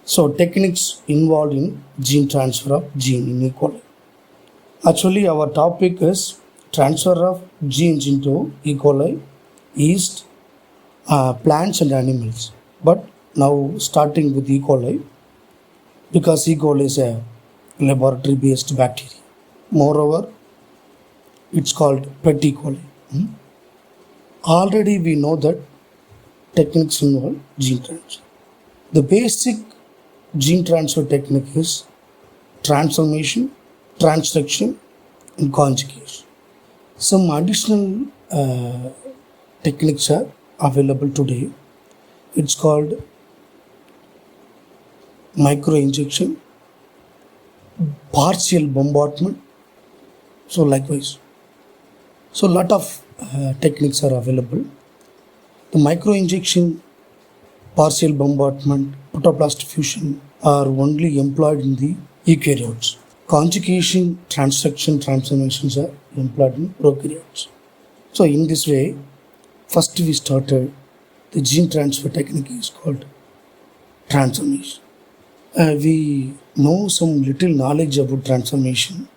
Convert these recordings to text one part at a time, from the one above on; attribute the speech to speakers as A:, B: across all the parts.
A: So techniques involved in gene transfer of gene in E. coli. Actually, our topic is transfer of genes into E. coli, yeast, plants and animals. But now starting with E. coli, because E. coli is a laboratory-based bacteria. Moreover, it's called pet E. coli. Already we know that techniques involve gene transfer. The basic gene transfer technique is transformation, transduction, and conjugation. Some additional techniques are available today. It's called microinjection, partial bombardment. So likewise, so lot of techniques are available. The microinjection, partial bombardment, protoplast fusion are only employed in the eukaryotes. Conjugation, transduction, transformations are employed in prokaryotes. So in this way, first we started the gene transfer technique is called transformation. We know some little knowledge about transformation,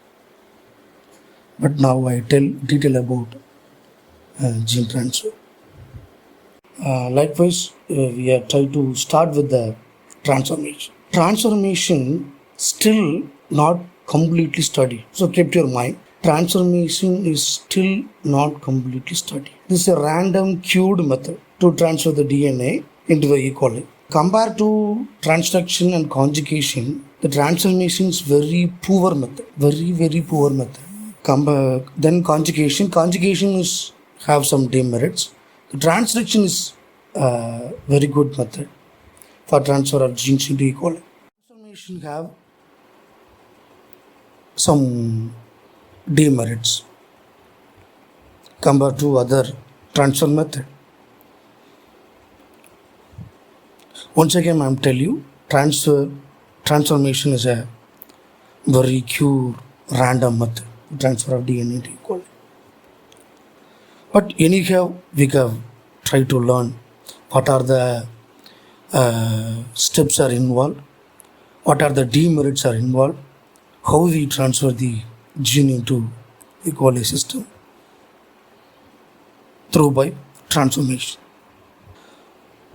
A: but now I tell detail about gene transfer. Likewise, we are trying to start with the transformation. Transformation still not completely studied. So keep your mind. Transformation is still not completely studied. This is a random cued method to transfer the DNA into the E. coli. Compared to transduction and conjugation, the transformation is very poor method. Very poor method. Then conjugation. Conjugation is have some demerits. The transduction is very good method for transfer of genes into E. coli. Transformation have some demerits compared to other transfer method. Once again, I am tell you, transformation is a very pure random method transfer of DNA to E. coli. But anyhow, we have tried to learn what are the steps are involved, what are the demerits are involved, how we transfer the gene into E. coli system through by transformation.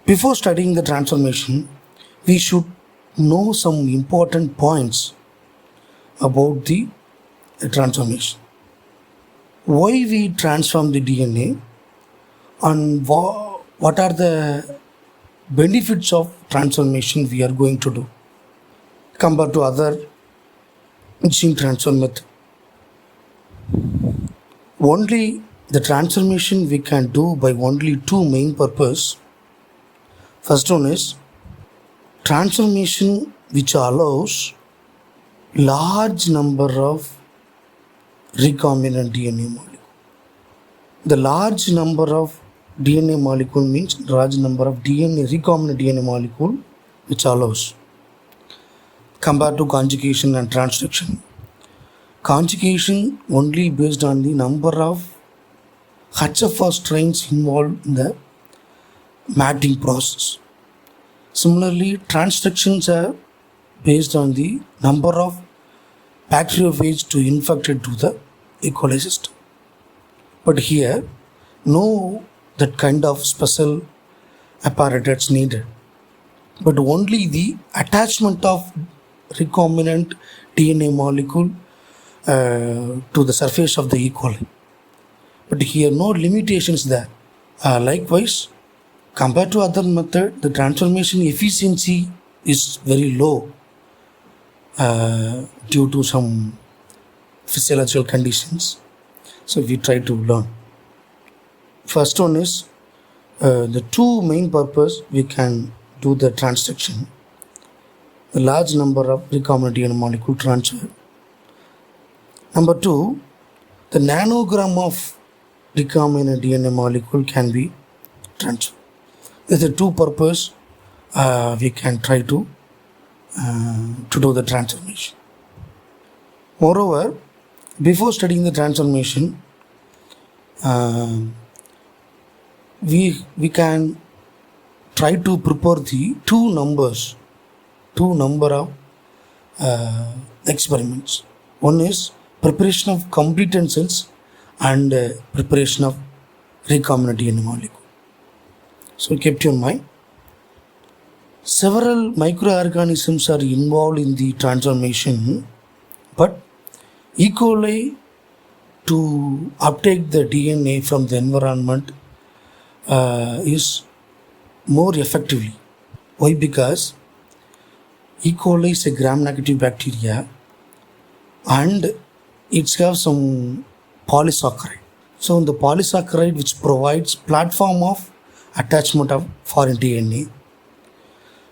A: Before studying the transformation, we should know some important points about the transformation. Why we transform the DNA and what are the benefits of transformation we are going to do compared to other gene transfer method. Only the transformation we can do by only two main purpose. First one is transformation which allows large number of recombinant DNA molecule. The large number of DNA molecule means large number of recombinant DNA molecule which allows compared to conjugation and transduction. Conjugation only based on the number of HFR strains involved in the matting process. Similarly, transductions are based on the number of bacteriophages to infected to the E. coli system. But here, no that kind of special apparatus needed, but only the attachment of recombinant DNA molecule to the surface of the E. coli. But here no limitations there. Likewise, compared to other method, the transformation efficiency is very low due to some physiological conditions. So we try to learn. First one is the two main purpose we can do the transduction. The large number of recombinant DNA molecule transfer. Number two, the nanogram of recombinant DNA molecule can be transferred. These are two purpose we can try to do the transformation. Moreover, before studying the transformation, we can try to prepare the two numbers two number of experiments. One is preparation of completed cells and preparation of recombinant DNA molecule. So kept in mind, several microorganisms are involved in the transformation, but E. coli to uptake the DNA from the environment is more effectively. Why? Because E. coli is a gram-negative bacteria and it has some polysaccharide. So the polysaccharide which provides platform of attachment of foreign DNA.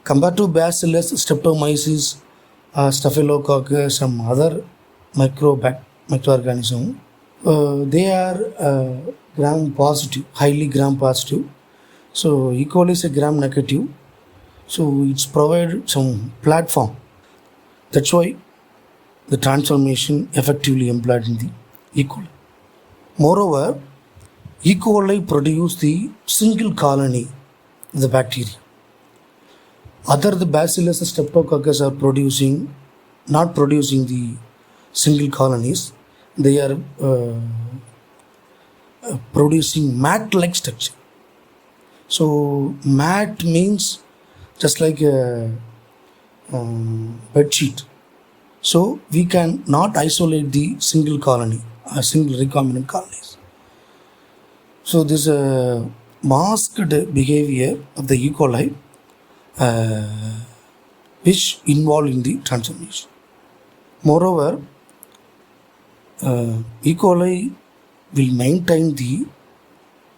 A: Compared to Bacillus, Streptomyces, Staphylococcus, some other microorganism, they are gram positive, highly gram positive. So E. coli is a gram negative. So it's provided some platform. That's why the transformation effectively employed in the E. coli. Moreover, E. coli produce the single colony of the bacteria. Other the Bacillus Streptococcus are not producing the single colonies. They are producing mat-like structure. So mat means just like a bed sheet. So we can not isolate the single colony, single recombinant colonies. So this masked behavior of the E. coli which involved in the transformation. Moreover, E. coli will maintain the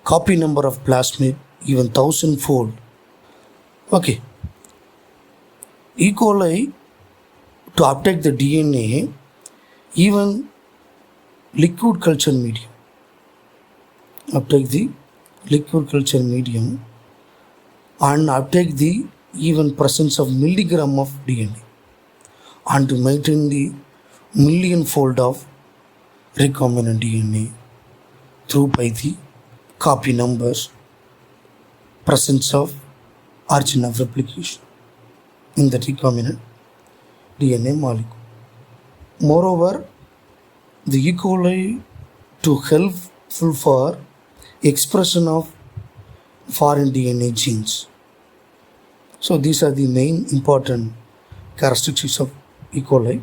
A: copy number of plasmid even 1,000-fold. Okay. E. coli to uptake the DNA, even liquid culture medium. Uptake the liquid culture medium and uptake the even presence of milligram of DNA and to maintain the million-fold of recombinant DNA through by the copy numbers, presence of origin of replication in the recombinant DNA molecule. Moreover, the E. coli to helpful for expression of foreign DNA genes. So these are the main important characteristics of E. coli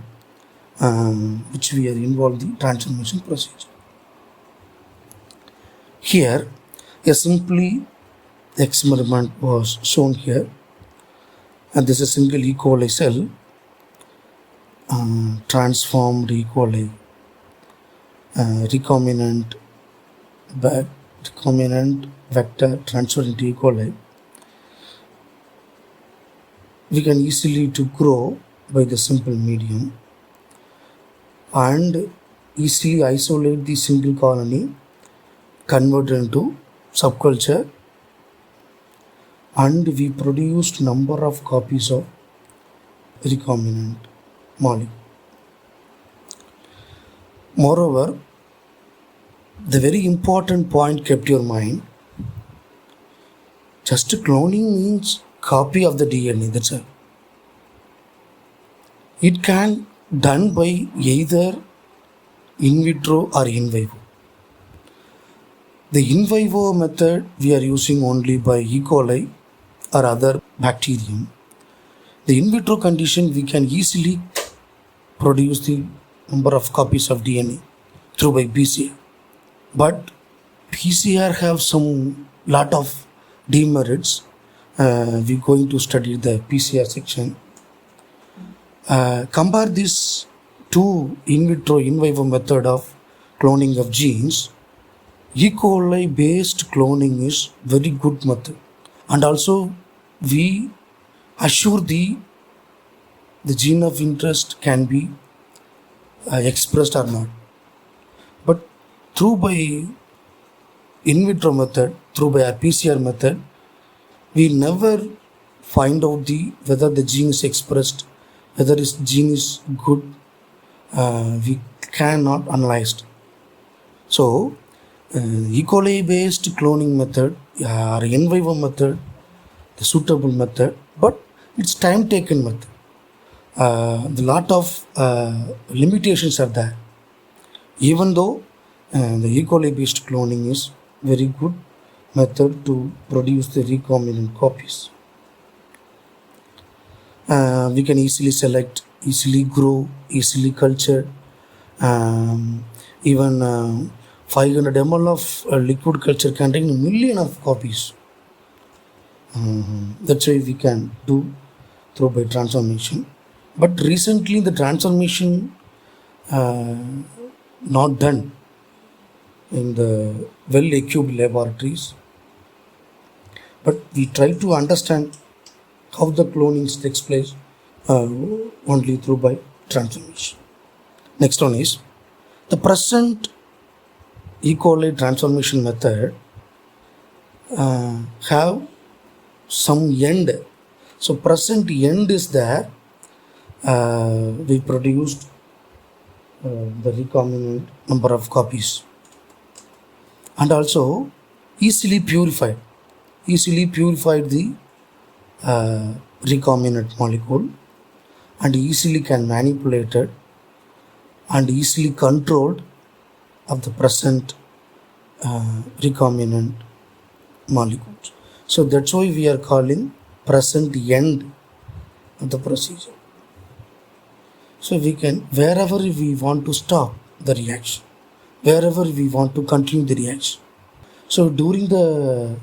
A: which we are involved in the transformation procedure. Here, a simply experiment was shown here, and this is a single E. coli cell, transformed E. coli, recombinant vector transferred into E. coli. We can easily to grow by the simple medium and easily isolate the single colony, convert into subculture, and we produced number of copies of recombinant molecule. Moreover, the very important point kept your mind, just cloning means copy of the DNA, that's all. It can done by either in vitro or in vivo. The in vivo method we are using only by E. coli or other bacterium. The in vitro condition we can easily produce the number of copies of DNA through by PCR. But PCR have some lot of demerits. We're going to study the PCR section. Compare this to in vitro in vivo method of cloning of genes. E. coli based cloning is very good method, and also we assure the gene of interest can be expressed or not. But through by in vitro method, through by our PCR method, we never find out whether the gene is expressed, whether this gene is good. We cannot analyze it. So E. coli based cloning method or in vivo method, the suitable method, but it's time taken method. The lot of limitations are there. Even though the E. coli based cloning is very good method to produce the recombinant copies. We can easily select, easily grow, easily culture. Even 500 ml of liquid culture containing a million of copies. That's why we can do through by transformation. But recently the transformation not done in the well-equipped laboratories. But we try to understand how the cloning takes place only through by transformation. Next one is the present E. coli transformation method have some end. So present end is there. We produced the recombinant number of copies, and also easily purified the recombinant molecule, and easily can manipulate it and easily controlled of the present recombinant molecules. So that's why we are calling present end of the procedure. So we can, wherever we want to stop the reaction, wherever we want to continue the reaction. So during the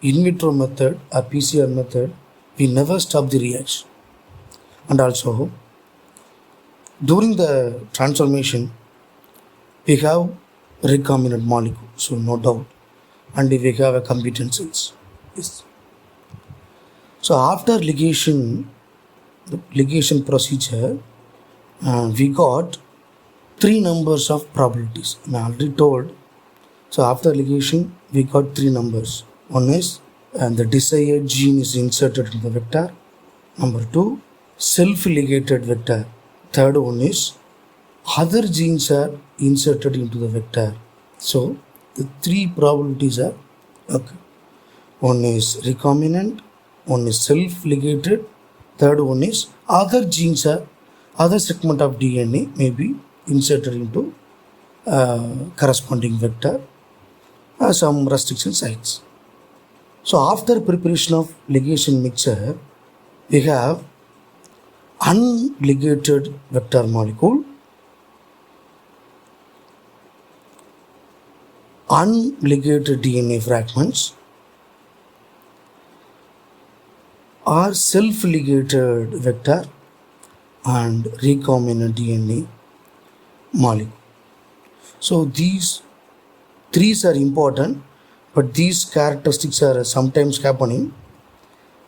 A: in vitro method or PCR method, we never stop the reaction. And also during the transformation, we have recombinant molecule, so no doubt, and we have a competent cells. Yes. So after ligation, the ligation procedure, we got 3 numbers of probabilities. I already told. So after ligation, we got 3 numbers. One is the desired gene is inserted in the vector. Number 2, self-ligated vector. Third one is other genes are inserted into the vector. So the 3 probabilities are okay. One is recombinant, one is self-ligated, third one is other genes are, other segment of DNA may be inserted into corresponding vector, some restriction sites. So after preparation of ligation mixture, we have unligated vector molecule, unligated DNA fragments, or self-ligated vector and recombinant DNA molecule. So these 3 are important, but these characteristics are sometimes happening.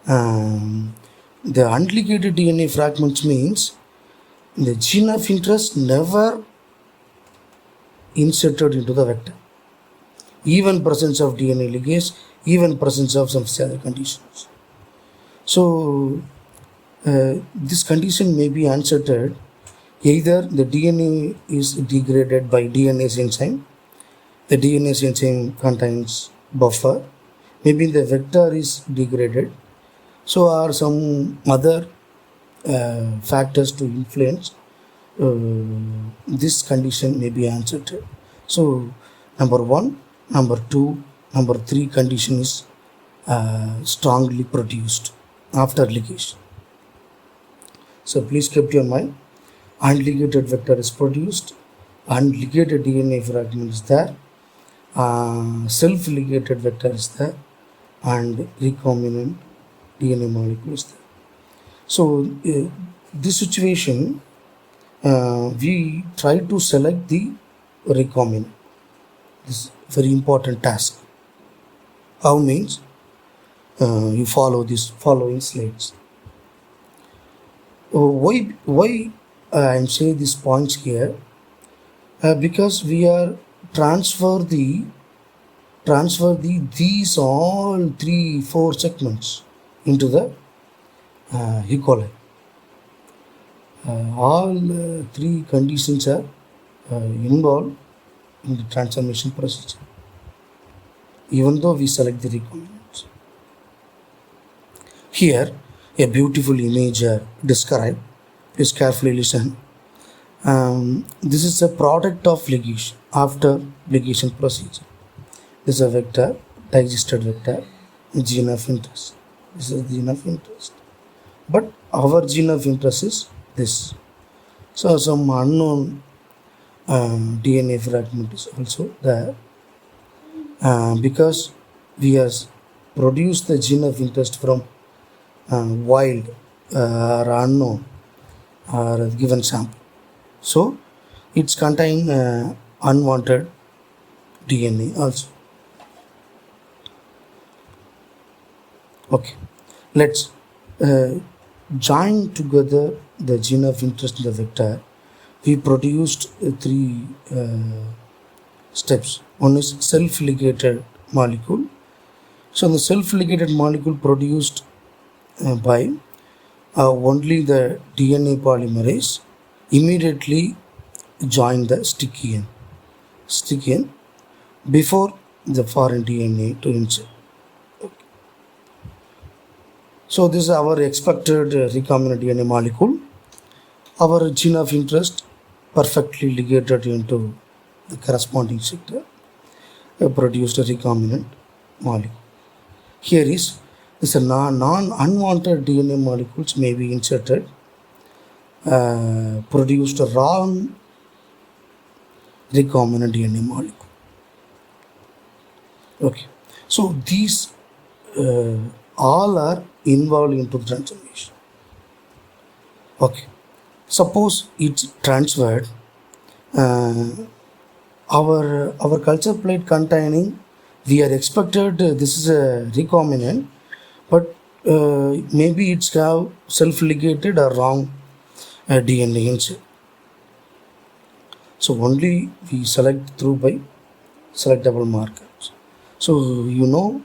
A: The unligated DNA fragments means the gene of interest never inserted into the vector, even presence of DNA ligase, even presence of some other conditions. So this condition may be uncertain. Either the DNA is degraded by DNase enzyme, the DNase enzyme contains buffer, maybe the vector is degraded, so are some other factors to influence this condition may be uncertain. So number 1, number 2, number 3 condition is strongly produced after ligation. So please keep your mind, unligated vector is produced, unligated DNA fragment is there, self-ligated vector is there, and recombinant DNA molecule is there. So this situation, we try to select the recombinant. This is very important task. How means you follow these following slides. Why I am saying these points here? Because we are transfer these all 3-4 segments into the E. coli. All 3 conditions are involved in the transformation procedure, even though we select the recombinants. Here, a beautiful image described Please carefully listen. This is a product of ligation after ligation procedure. This is a vector, digested vector, gene of interest. This is the gene of interest. But our gene of interest is this. So some unknown DNA fragment is also there. Because we have produced the gene of interest from wild or unknown or a given sample. So it's contain unwanted DNA also. Okay, let's join together the gene of interest in the vector. We produced three steps. One is self-ligated molecule. So the self-ligated molecule produced by only the DNA polymerase immediately join the sticky end before the foreign DNA to insert. So this is our expected recombinant DNA molecule. Our gene of interest perfectly ligated into the corresponding sector produced a recombinant molecule. Here is a non-unwanted DNA molecules may be inserted, produced a wrong recombinant DNA molecule. Okay, so these all are involved into the transformation. Okay, suppose it's transferred. Our culture plate containing, we are expected this is a recombinant, but maybe it's have self-ligated or wrong DNA insert. So only we select through by selectable markers. So you know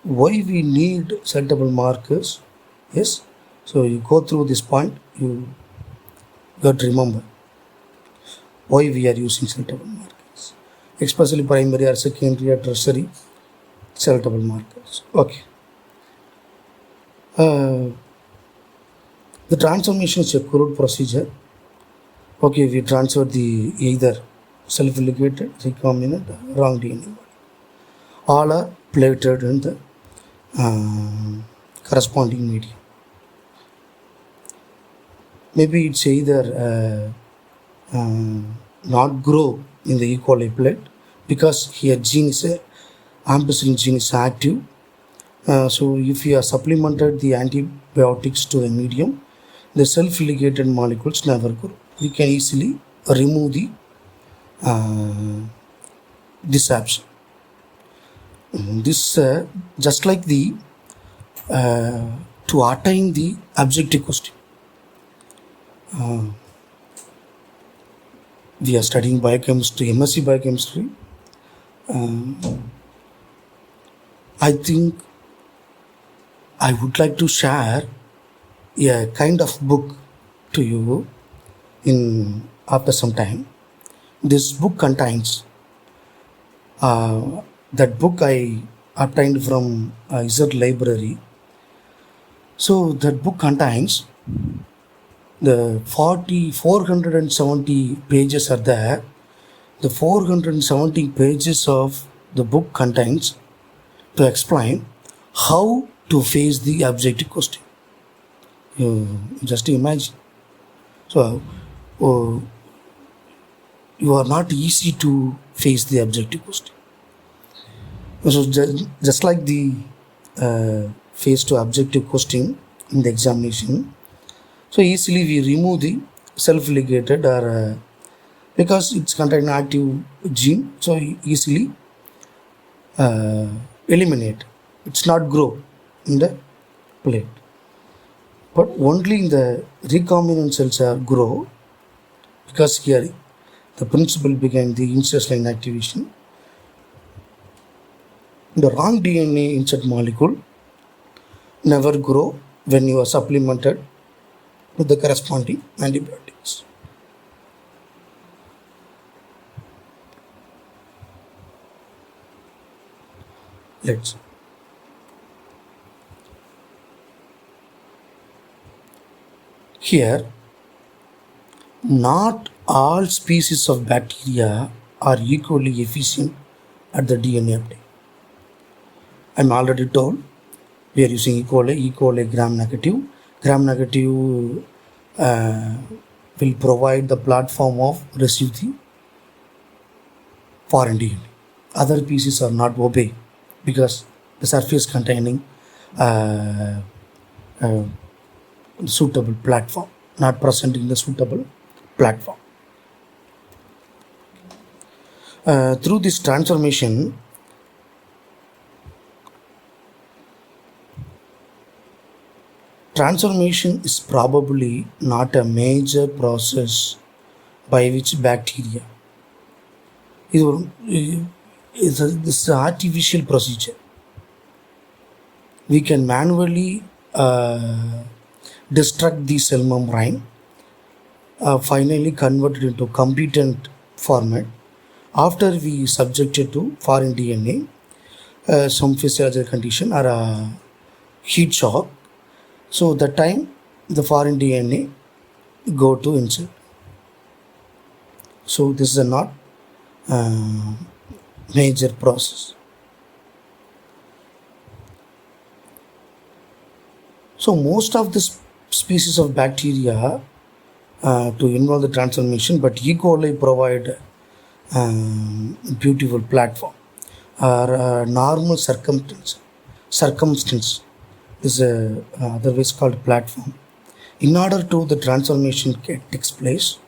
A: why we need selectable markers. Yes, so you go through this point, you got to remember why we are using selectable markers, especially primary or secondary or tertiary selectable markers. Okay, the transformation is a crude procedure. Okay, we transfer the either self-ligated, recombinant, wrong DNA. All are plated in the corresponding medium. Maybe it's either not grow in the E. coli plate because here gene is ampicillin gene is active. So if you are supplemented the antibiotics to the medium, the self-ligated molecules never grow. We can easily remove the disabsorption. This just like the to attain the objective question. We are studying biochemistry, MSc biochemistry. I think I would like to share a kind of book to you in after some time. This book contains that book I obtained from Izzat library. So that book contains the 470 pages are there. The 470 pages of the book contains to explain how to face the objective question. You just imagine. So you are not easy to face the objective question. So just like the face to objective question in the examination, so easily we remove the self-ligated or because it's contain active gene, so easily eliminate. It's not grow in the plate, but only in the recombinant cells are grow because here the principle behind the insert line activation. The wrong DNA insert molecule never grow when you are supplemented with the corresponding antibiotics. Let's Here, not all species of bacteria are equally efficient at the DNA uptake. I'm already told we are using E. coli gram negative. Gram negative will provide the platform of receive the foreign DNA. Other species are not obey because the surface containing uh, uh, suitable platform, not presenting the suitable platform. Through this transformation, transformation is probably not a major process by which bacteria. This is an artificial procedure. We can manually destruct the cell membrane, finally convert it into competent format. After we subject it to foreign DNA, some physiological condition or a heat shock, so that time the foreign DNA go to insert. So this is a not major process. So most of the species of bacteria to involve the transformation, but E. coli provide beautiful platform or normal circumstance is otherwise called platform. In order to the transformation takes place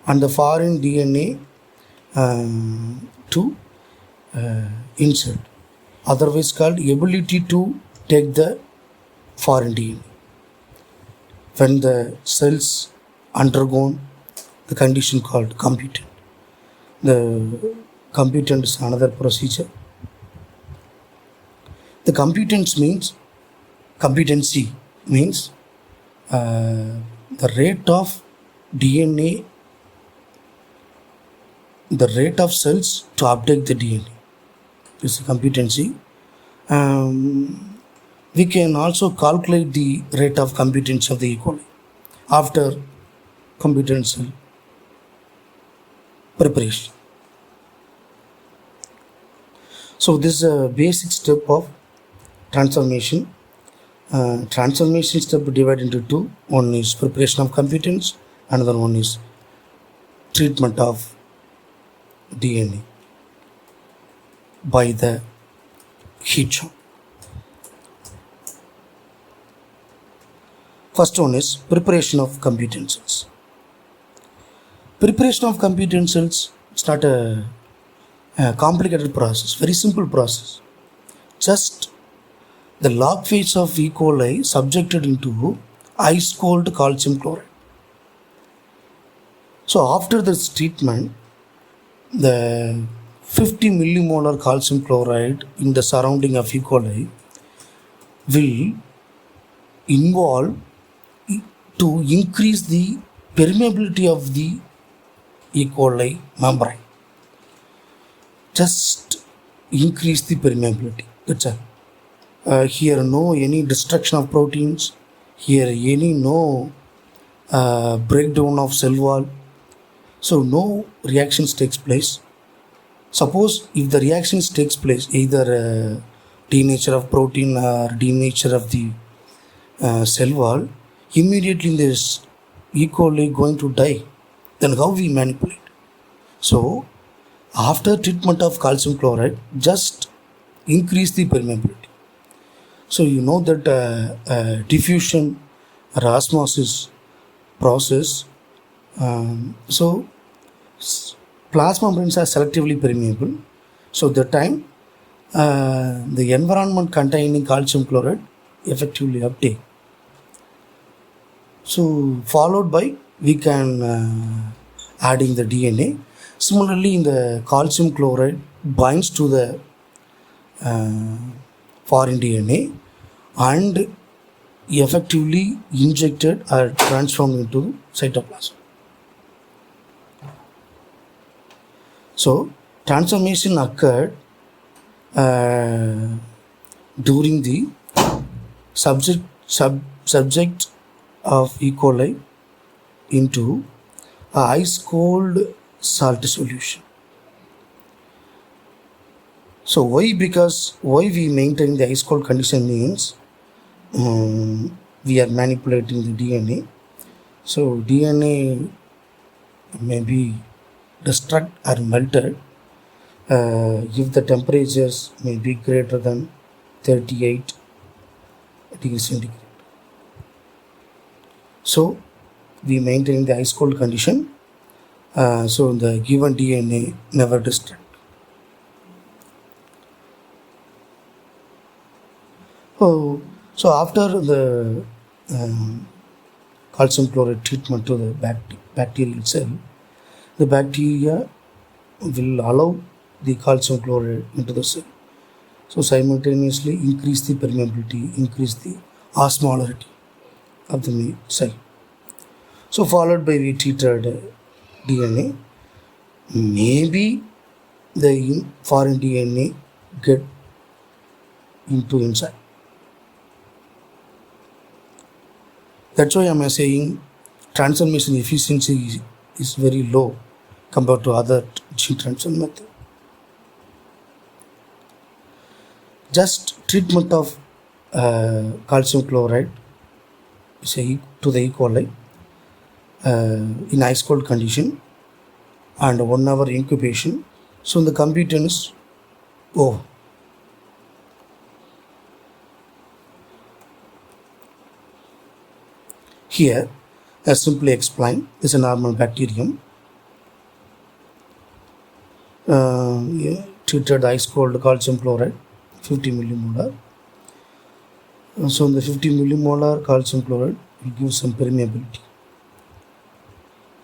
A: and the foreign DNA to insert, otherwise called ability to take the foreign DNA. When the cells undergone the condition called competent. The competent is another procedure. The competency means the rate of DNA, the rate of cells to uptake the DNA. This is competency. We can also calculate the rate of competency of the E. coli after competent cell preparation. So this is a basic step of transformation. Transformation step divided into two. One is preparation of competence, another one is treatment of DNA by the heat shock. First one is preparation of competent cells. Preparation of competent cells, it's not a complicated process, very simple process. Just the log phase of E. coli subjected into ice cold calcium chloride. So after this treatment, the 50 millimolar calcium chloride in the surrounding of E. coli will involve to increase the permeability of the E. coli membrane. Just increase the permeability. That's all. Here no any destruction of proteins. Here no breakdown of cell wall. So no reactions takes place. Suppose if the reactions takes place, either denature of protein or denature of the cell wall, immediately this E. coli going to die. Then how we manipulate? So after treatment of calcium chloride, just increase the permeability. So you know that diffusion or osmosis process. So plasma membranes are selectively permeable. So the time the environment containing calcium chloride effectively uptake. So followed by we can adding the DNA. Similarly, in the calcium chloride binds to the foreign DNA and effectively injected or transformed into cytoplasm. So transformation occurred during the subject of E. coli into a ice cold salt solution. So why? Because why we maintain the ice cold condition means we are manipulating the DNA. So DNA may be destroyed or melted if the temperatures may be greater than 38 degrees centigrade. So we maintain the ice cold condition. So the given DNA never destroyed. Oh, so after the calcium chloride treatment to the bacteria itself, the bacteria will allow the calcium chloride into the cell. So simultaneously increase the permeability, increase the osmolarity of the cell. So followed by we treated DNA, maybe the foreign DNA get into inside. That's why I'm saying transformation efficiency is very low compared to other gene transfer method. Just treatment of calcium chloride say to the E. coli in ice cold condition and 1 hour incubation. So the computer is over. Here, as simply explained, is a normal bacterium. Treated ice cold calcium chloride 50 millimolar. So in the 50 millimolar calcium chloride will give some permeability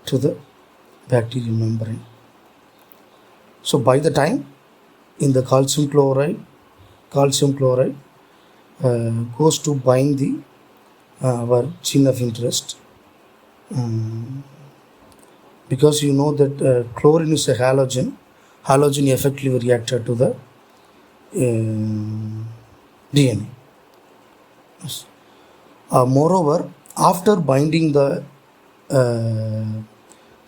A: to the bacterial membrane. So by the time in the calcium chloride goes to bind the our gene of interest, because you know that chlorine is a halogen effectively reacted to the DNA. Moreover, after binding the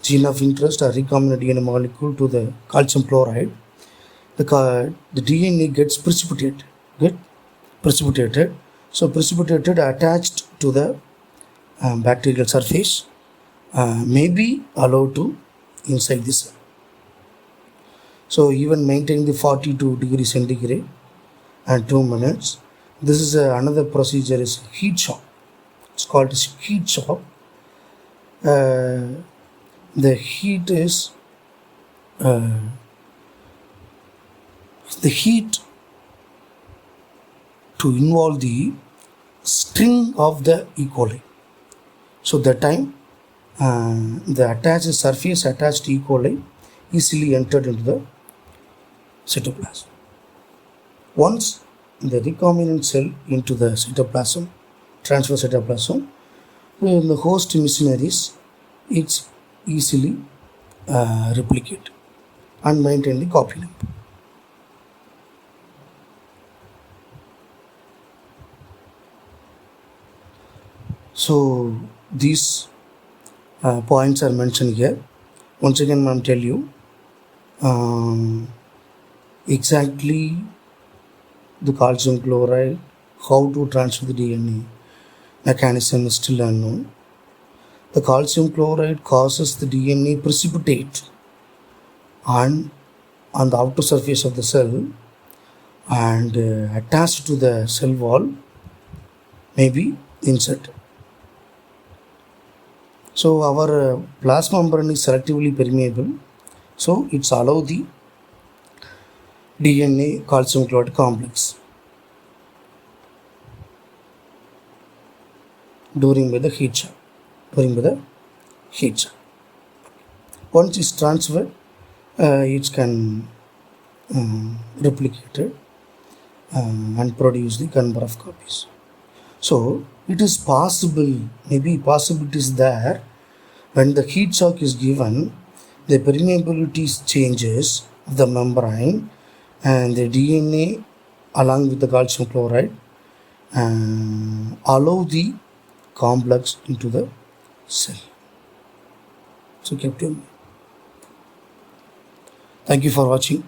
A: gene of interest or recombinant DNA molecule to the calcium chloride, the DNA gets precipitated. So precipitated attached to the bacterial surface may be allowed to inside the cell. So even maintaining the 42 degrees centigrade and 2 minutes. This is another procedure is heat shock. It's called heat shock. The heat is the heat to involve the string of the E. coli. So that time the attached surface attached E. coli easily entered into the cytoplasm. Once the recombinant cell into the cytoplasm, transfer cytoplasm, in the host machineries, it's easily replicate and maintain the copy number. So these points are mentioned here. Once again, I tell you exactly the calcium chloride, how to transfer the DNA mechanism is still unknown. The calcium chloride causes the DNA precipitate on the outer surface of the cell and attached to the cell wall may be inserted. So our plasma membrane is selectively permeable, so it's allow the DNA calcium chloride complex during the heat shock. Once it's transferred, it can replicate and produce the number of copies. So it is possible, maybe possibilities there when the heat shock is given, the permeability changes of the membrane and the DNA along with the calcium chloride allow the complex into the cell. So keep tuned. Thank you for watching.